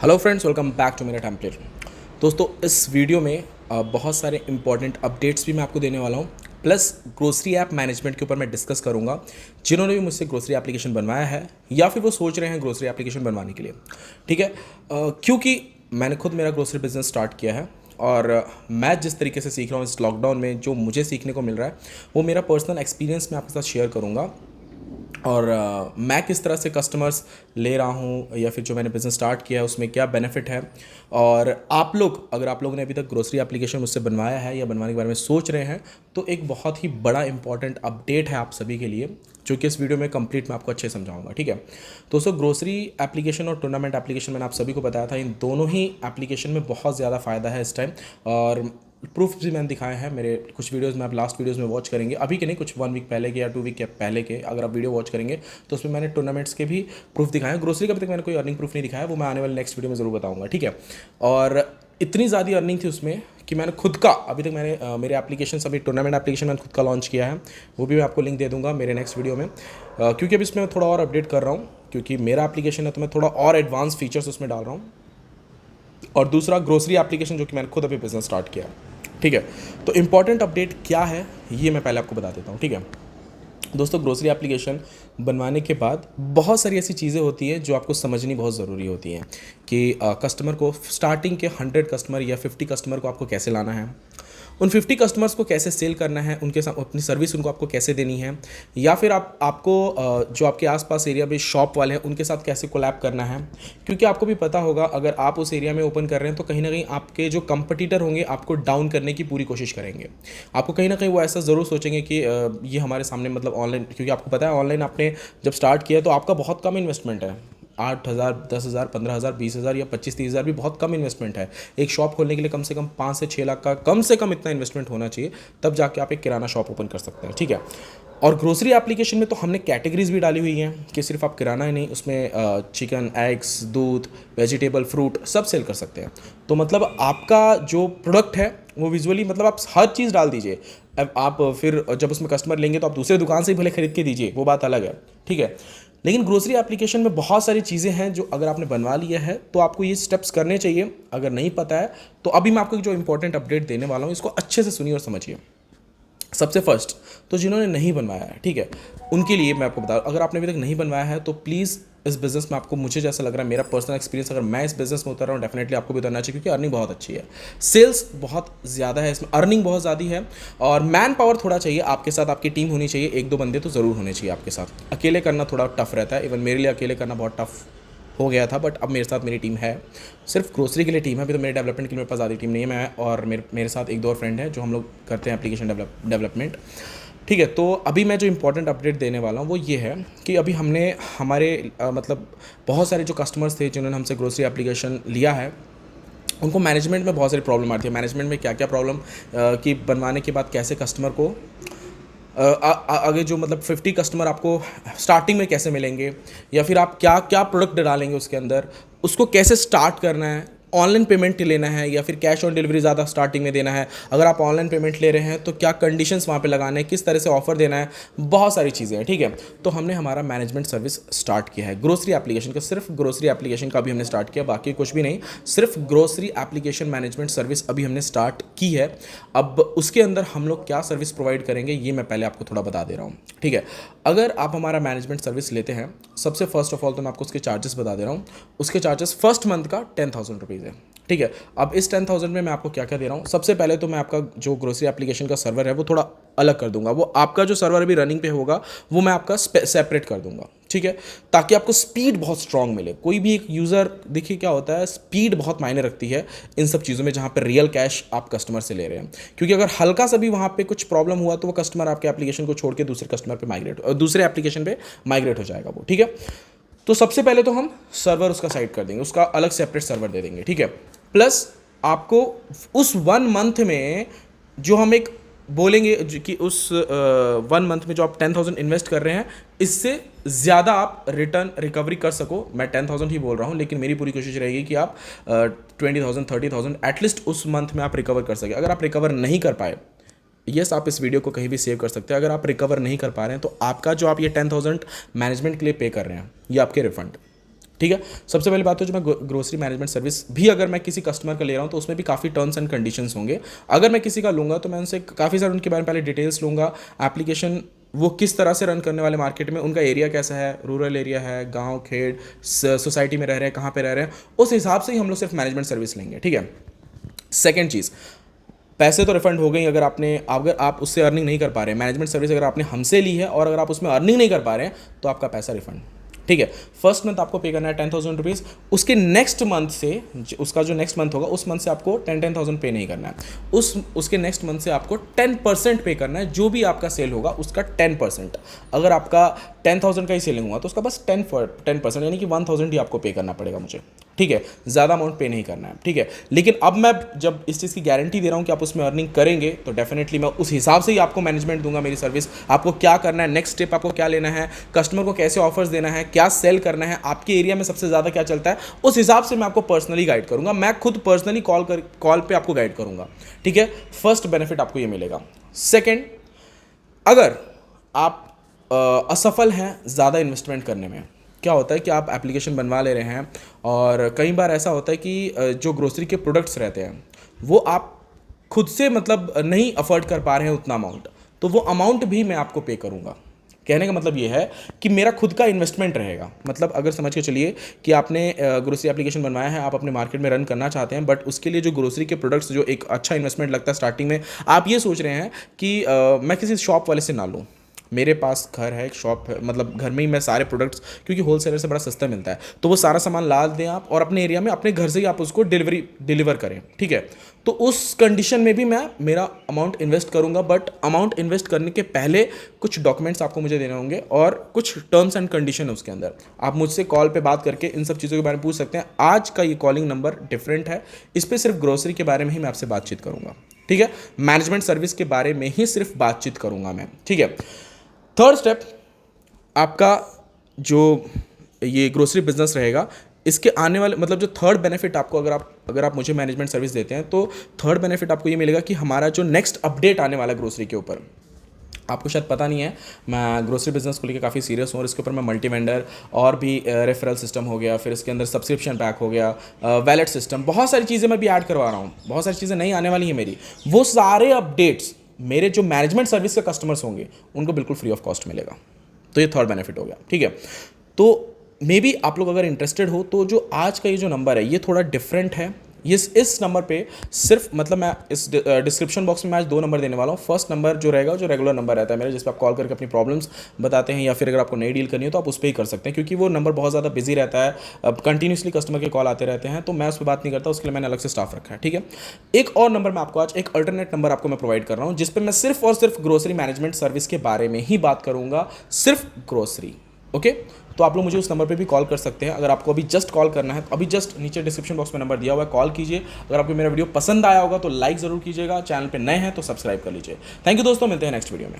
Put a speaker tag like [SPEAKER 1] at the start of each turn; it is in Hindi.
[SPEAKER 1] Hello friends, welcome back to मेरा टेम्पलेट। दोस्तों, इस वीडियो में बहुत सारे इंपॉर्टेंट अपडेट्स भी मैं आपको देने वाला हूँ, प्लस ग्रोसरी ऐप मैनेजमेंट के ऊपर मैं डिस्कस करूँगा। जिन्होंने भी मुझसे ग्रोसरी एप्लीकेशन बनवाया है या फिर वो सोच रहे हैं ग्रोसरी एप्लीकेशन बनवाने के लिए, ठीक है। क्योंकि मैंने खुद मेरा ग्रोसरी बिजनेस स्टार्ट किया है और मैं जिस तरीके से सीख रहा हूँ इस लॉकडाउन में, जो मुझे सीखने को मिल रहा है वो मेरा पर्सनल एक्सपीरियंस मैं आपके साथ शेयर करूँगा। और मैं किस तरह से कस्टमर्स ले रहा हूँ या फिर जो मैंने बिज़नेस स्टार्ट किया है उसमें क्या बेनिफिट है। और आप लोग, अगर आप लोगों ने अभी तक ग्रोसरी एप्लीकेशन मुझसे बनवाया है या बनवाने के बारे में सोच रहे हैं, तो एक बहुत ही बड़ा इंपॉर्टेंट अपडेट है आप सभी के लिए, जो कि इस वीडियो में कंप्लीट मैं आपको अच्छे से समझाऊंगा, ठीक है। दोस्तों, ग्रोसरी एप्लीकेशन और टूर्नामेंट एप्लीकेशन मैंने आप सभी को बताया था, इन दोनों ही एप्लीकेशन में बहुत ज़्यादा फ़ायदा है इस टाइम। और प्रूफ भी मैंने दिखाए हैं मेरे कुछ वीडियोस में, आप लास्ट वीडियोस में वॉच करेंगे, अभी के नहीं, कुछ 1 वीक पहले के या 2 वीक के पहले के अगर आप वीडियो वॉच करेंगे तो उसमें मैंने टूर्नामेंट्स के भी प्रूफ दिखाए हैं। ग्रोसरी का अभी तक मैंने कोई अर्निंग प्रूफ नहीं दिखाया, वो मैं आने वाले नेक्स्ट वीडियो में ज़रूर बताऊंगा, ठीक है। और इतनी ज़्यादा अर्निंग थी उसमें कि मैंने खुद का, अभी तक मैंने मेरे एप्लीकेशन, अभी टूर्नामेंट एप्लीकेशन मैंने खुद का लॉन्च किया है, वो भी मैं आपको लिंक दे दूंगा मेरे नेक्स्ट वीडियो में। क्योंकि अभी इसमें मैं थोड़ा और अपडेट कर रहा हूँ, क्योंकि मेरा एप्लीकेशन है तो मैं थोड़ा और एडवांस फीचर्स उसमें डाल रहा हूँ। और दूसरा ग्रोसरी एप्लीकेशन, जो कि मैंने खुद अभी बिजनेस स्टार्ट किया, ठीक है। तो इंपॉर्टेंट अपडेट क्या है ये मैं पहले आपको बता देता हूँ, ठीक है। दोस्तों, ग्रोसरी एप्लीकेशन बनवाने के बाद बहुत सारी ऐसी चीज़ें होती हैं जो आपको समझनी बहुत ज़रूरी होती हैं कि कस्टमर को, स्टार्टिंग के 100 कस्टमर या 50 कस्टमर को आपको कैसे लाना है, उन 50 कस्टमर्स को कैसे सेल करना है, उनके साथ अपनी सर्विस उनको आपको कैसे देनी है, या फिर आपको जो आपके आसपास एरिया में शॉप वाले हैं उनके साथ कैसे कोलैब करना है। क्योंकि आपको भी पता होगा, अगर आप उस एरिया में ओपन कर रहे हैं तो कहीं ना कहीं आपके जो कंपटीटर होंगे आपको डाउन करने की पूरी कोशिश करेंगे। आपको कहीं ना कहीं वो ऐसा ज़रूर सोचेंगे कि ये हमारे सामने, मतलब ऑनलाइन, क्योंकि आपको पता है ऑनलाइन आपने जब स्टार्ट किया तो आपका बहुत कम इन्वेस्टमेंट है। 8,000, 10,000, 15,000, 20,000 या 25-30,000 भी बहुत कम इन्वेस्टमेंट है। एक शॉप खोलने के लिए कम से कम 5 से 6 लाख का कम से कम इतना इन्वेस्टमेंट होना चाहिए, तब जाके आप एक किराना शॉप ओपन कर सकते हैं, ठीक है। और ग्रोसरी एप्लीकेशन में तो हमने कैटेगरीज भी डाली हुई हैं कि सिर्फ आप किराना ही नहीं, उसमें चिकन, एग्स, दूध, वेजिटेबल, फ्रूट सब सेल कर सकते हैं। तो मतलब आपका जो प्रोडक्ट है वो विजुअली, मतलब आप हर चीज़ डाल दीजिए। अब आप फिर जब उसमें कस्टमर लेंगे तो आप दूसरे दुकान से ही भले खरीद के दीजिए, वो बात अलग है, ठीक है। लेकिन ग्रोसरी एप्लीकेशन में बहुत सारी चीज़ें हैं जो अगर आपने बनवा लिया है तो आपको ये स्टेप्स करने चाहिए। अगर नहीं पता है तो अभी मैं आपको जो इंपॉर्टेंट अपडेट देने वाला हूँ इसको अच्छे से सुनिए और समझिए। सबसे फर्स्ट तो जिन्होंने नहीं बनवाया है, ठीक है, उनके लिए मैं आपको बता, अगर आपने अभी तक नहीं बनवाया है तो प्लीज़ इस बिज़नेस में आपको, मुझे जैसा लग रहा है, मेरा पर्सनल एक्सपीरियंस, अगर मैं इस बिज़नेस में उतर रहा हूँ, डेफिनेटली आपको भी उतरना चाहिए, क्योंकि अर्निंग बहुत अच्छी है, सेल्स बहुत ज़्यादा है इसमें, अर्निंग बहुत ज़्यादा है। और मैन पावर थोड़ा चाहिए आपके साथ, आपकी टीम होनी चाहिए, 1-2 बंदे तो ज़रूर होने चाहिए आपके साथ। अकेले करना थोड़ा टफ रहता है, इवन मेरे लिए अकेले करना बहुत टफ हो गया था, बट अब मेरे साथ मेरी टीम है, सिर्फ ग्रोसरी के लिए टीम है। अभी तो मेरे डेवलपमेंट के लिए मेरे पास ज़्यादा टीम नहीं है, मैं और मेरे साथ 1-2 और फ्रेंड हैं जो हम लोग करते हैं एप्लीकेशन डेवलपमेंट, ठीक है। तो अभी मैं जो इंपॉर्टेंट अपडेट देने वाला हूँ वो ये है कि अभी हमने हमारे मतलब बहुत सारे जो कस्टमर्स थे जिन्होंने हमसे ग्रोसरी एप्लीकेशन लिया है, उनको मैनेजमेंट में बहुत सारी प्रॉब्लम आती है। मैनेजमेंट में क्या क्या प्रॉब्लम, कि बनवाने के बाद कैसे कस्टमर को आगे जो, मतलब 50 कस्टमर आपको स्टार्टिंग में कैसे मिलेंगे, या फिर आप क्या क्या प्रोडक्ट डालेंगे उसके अंदर, उसको कैसे स्टार्ट करना है, ऑनलाइन पेमेंट लेना है या फिर कैश ऑन डिलीवरी ज़्यादा स्टार्टिंग में देना है, अगर आप ऑनलाइन पेमेंट ले रहे हैं तो क्या कंडीशंस वहाँ पे लगाने हैं, किस तरह से ऑफर देना है, बहुत सारी चीज़ें हैं, ठीक है। तो हमने हमारा मैनेजमेंट सर्विस स्टार्ट किया है ग्रोसरी एप्लीकेशन का, सिर्फ ग्रोसरी एप्लीकेशन का भी हमने स्टार्ट किया, बाकी कुछ भी नहीं, सिर्फ ग्रोसरी एप्लीकेशन मैनेजमेंट सर्विस अभी हमने स्टार्ट की है। अब उसके अंदर हम लोग क्या सर्विस प्रोवाइड करेंगे ये मैं पहले आपको थोड़ा बता दे रहा हूँ, ठीक है। अगर आप हमारा मैनेजमेंट सर्विस लेते हैं, सबसे फर्स्ट ऑफ ऑल तो मैं आपको उसके चार्जेस बता दे रहा हूँ। उसके चार्जेस फर्स्ट मंथ का 10,000 रुपीज़ है, ठीक है। अब इस 10,000 में मैं आपको क्या क्या दे रहा हूँ, सबसे पहले तो मैं आपका जो ग्रोसरी एप्लीकेशन का सर्वर है वो थोड़ा अलग कर दूंगा, वो आपका जो सर्वर अभी रनिंग पे होगा वो मैं आपका सेपरेट कर दूंगा, ठीक है, ताकि आपको स्पीड बहुत स्ट्रांग मिले। कोई भी एक यूज़र, देखिए क्या होता है, स्पीड बहुत मायने रखती है इन सब चीज़ों में जहाँ पर रियल कैश आप कस्टमर से ले रहे हैं। क्योंकि अगर हल्का सा भी वहाँ पे कुछ प्रॉब्लम हुआ तो वो कस्टमर आपके एप्लीकेशन को छोड़ के दूसरे कस्टमर पे दूसरे एप्लीकेशन पे माइग्रेट हो जाएगा वो, ठीक है। तो सबसे पहले तो हम सर्वर उसका साइड कर देंगे, उसका अलग सेपरेट सर्वर दे देंगे, ठीक है। प्लस आपको उस 1 मंथ में जो हम एक बोलेंगे कि उस 1 मंथ में जो आप 10,000 इन्वेस्ट कर रहे हैं, इससे ज़्यादा आप रिटर्न रिकवरी कर सको। मैं 10,000 ही बोल रहा हूँ, लेकिन मेरी पूरी कोशिश रहेगी कि आप 20,000, 30,000 एटलीस्ट उस मंथ में आप रिकवर कर सके। अगर आप रिकवर नहीं कर पाए, यस, आप इस वीडियो को कहीं भी सेव कर सकते हैं, अगर आप रिकवर नहीं कर पा रहे हैं तो आपका जो आप ये 10,000 मैनेजमेंट के लिए पे कर रहे हैं ये आपके रिफंड, ठीक है। सबसे पहली बात तो जो मैं ग्रोसरी मैनेजमेंट सर्विस भी अगर मैं किसी कस्टमर का ले रहा हूँ तो उसमें भी काफ़ी टर्म्स एंड कंडीशंस होंगे। अगर मैं किसी का लूँगा तो मैं उनसे काफ़ी सारे उनके बारे में पहले डिटेल्स लूँगा, एप्लीकेशन वो किस तरह से रन करने वाले मार्केट में, उनका एरिया कैसा है, रूरल एरिया है, गांव खेड़, सोसाइटी में रह रहे हैं, कहाँ पे रह रहे हैं, उस हिसाब से ही हम लोग सिर्फ मैनेजमेंट सर्विस लेंगे। ठीक है। सेकेंड चीज़, पैसे तो रिफंड हो गई अगर आप उससे अर्निंग नहीं कर पा रहे हैं, मैनेजमेंट सर्विस अगर आपने हमसे ली है और अगर आप उसमें अर्निंग नहीं कर पा रहे हैं तो आपका पैसा रिफंड। ठीक है। फर्स्ट मंथ आपको पे करना है 10,000 रुपीज़, उसके नेक्स्ट मंथ से उसका जो नेक्स्ट मंथ होगा उस मंथ से आपको 10,000 पे नहीं करना है, उसके नेक्स्ट मंथ से आपको 10% पे करना है। जो भी आपका सेल होगा उसका 10%, अगर आपका 10,000 का ही सेलिंग हुआ तो उसका बस 10% यानी कि 1,000 ही आपको पे करना पड़ेगा मुझे। ठीक है, ज़्यादा अमाउंट पे नहीं करना है। ठीक है। लेकिन अब मैं जब इस चीज़ की गारंटी दे रहा हूँ कि आप उसमें अर्निंग करेंगे तो डेफिनेटली मैं उस हिसाब से ही आपको मैनेजमेंट दूंगा, मेरी सर्विस आपको क्या करना है, नेक्स्ट स्टेप आपको क्या लेना है, कस्टमर को कैसे ऑफर्स देना है, क्या सेल करना है, आपके एरिया में सबसे ज़्यादा क्या चलता है, उस हिसाब से मैं आपको पर्सनली गाइड करूंगा। मैं खुद पर्सनली कॉल पे आपको गाइड करूंगा। ठीक है। फर्स्ट बेनिफिट आपको ये मिलेगा। सेकेंड, अगर आप असफल हैं ज़्यादा इन्वेस्टमेंट करने में, क्या होता है कि आप एप्लीकेशन बनवा ले रहे हैं और कई बार ऐसा होता है कि जो ग्रोसरी के प्रोडक्ट्स रहते हैं वो आप खुद से मतलब नहीं अफोर्ड कर पा रहे हैं उतना अमाउंट, तो वो अमाउंट भी मैं आपको पे करूंगा। कहने का मतलब ये है कि मेरा खुद का इन्वेस्टमेंट रहेगा। मतलब अगर समझ के चलिए कि आपने ग्रोसरी एप्लीकेशन बनवाया है, आप अपने मार्केट में रन करना चाहते हैं, बट उसके लिए जो ग्रोसरी के प्रोडक्ट्स जो एक अच्छा इन्वेस्टमेंट लगता है स्टार्टिंग में, आप ये सोच रहे हैं कि मैं किसी शॉप वाले से ना लूँ, मेरे पास घर है, एक शॉप है, मतलब घर में ही मैं सारे प्रोडक्ट्स, क्योंकि होलसेलर से बड़ा सस्ता मिलता है, तो वो सारा सामान ला दें आप और अपने एरिया में अपने घर से ही आप उसको डिलीवर करें। ठीक है। तो उस कंडीशन में भी मैं मेरा अमाउंट इन्वेस्ट करूंगा, बट अमाउंट इन्वेस्ट करने के पहले कुछ डॉक्यूमेंट्स आपको मुझे देने होंगे और कुछ टर्म्स एंड कंडीशन है उसके अंदर। आप मुझसे कॉल पे बात करके इन सब चीज़ों के बारे में पूछ सकते हैं। आज का ये कॉलिंग नंबर डिफरेंट है, इस पर सिर्फ ग्रोसरी के बारे में ही मैं आपसे बातचीत करूंगा। ठीक है। मैनेजमेंट सर्विस के बारे में ही सिर्फ बातचीत करूंगा मैं। ठीक है। थर्ड स्टेप, आपका जो ये ग्रोसरी बिजनेस रहेगा, इसके आने वाले मतलब जो थर्ड बेनिफिट आपको, अगर आप मुझे मैनेजमेंट सर्विस देते हैं तो थर्ड बेनिफिट आपको ये मिलेगा कि हमारा जो नेक्स्ट अपडेट आने वाला ग्रोसरी के ऊपर, आपको शायद पता नहीं है, मैं ग्रोसरी बिजनेस को लेकर काफ़ी सीरियस हूँ और इसके ऊपर मैं मल्टी वेंडर और भी रेफरल सिस्टम हो गया, फिर इसके अंदर सब्सक्रिप्शन पैक हो गया, वैलेट सिस्टम, बहुत सारी चीज़ें मैं भी ऐड करवा रहा हूँ, बहुत सारी चीज़ें नई आने वाली हैं मेरी। वो सारे अपडेट्स मेरे जो मैनेजमेंट सर्विस के कस्टमर्स होंगे उनको बिल्कुल फ्री ऑफ कॉस्ट मिलेगा। तो ये थर्ड बेनिफिट हो गया। ठीक है। तो मे बी आप लोग अगर इंटरेस्टेड हो तो जो आज का ये जो नंबर है ये थोड़ा डिफरेंट है। इस नंबर पे सिर्फ मतलब मैं इस डिस्क्रिप्शन बॉक्स में मैं आज 2 नंबर देने वाला हूँ। फर्स्ट नंबर जो रहेगा, जो रेगुलर नंबर रहता है मेरा, जिस पर आप कॉल करके अपनी प्रॉब्लम्स बताते हैं, या फिर अगर आपको नई डील करनी हो तो आप उस पर ही कर सकते हैं, क्योंकि वो नंबर बहुत ज़्यादा बिजी रहता है, कंटिन्यूसली कस्टमर के कॉल आते रहते हैं, तो मैं उस पर बात नहीं करता, उसके लिए मैंने अलग से स्टाफ रखा है। ठीक है। एक और नंबर मैं आपको आज, एक अल्टरनेट नंबर आपको मैं प्रोवाइड कर रहा हूँ, जिस पर मैं सिर्फ और सिर्फ ग्रोसरी मैनेजमेंट सर्विस के बारे में ही बात करूँगा, सिर्फ ग्रोसरी। ओके। तो आप लोग मुझे उस नंबर पे भी कॉल कर सकते हैं। अगर आपको अभी जस्ट कॉल करना है तो अभी जस्ट नीचे डिस्क्रिप्शन बॉक्स में नंबर दिया हुआ है, कॉल कीजिए। अगर आपको मेरा वीडियो पसंद आया होगा तो लाइक ज़रूर कीजिएगा, चैनल पे नए हैं तो सब्सक्राइब कर लीजिए। थैंक यू दोस्तों, मिलते हैं नेक्स्ट वीडियो में।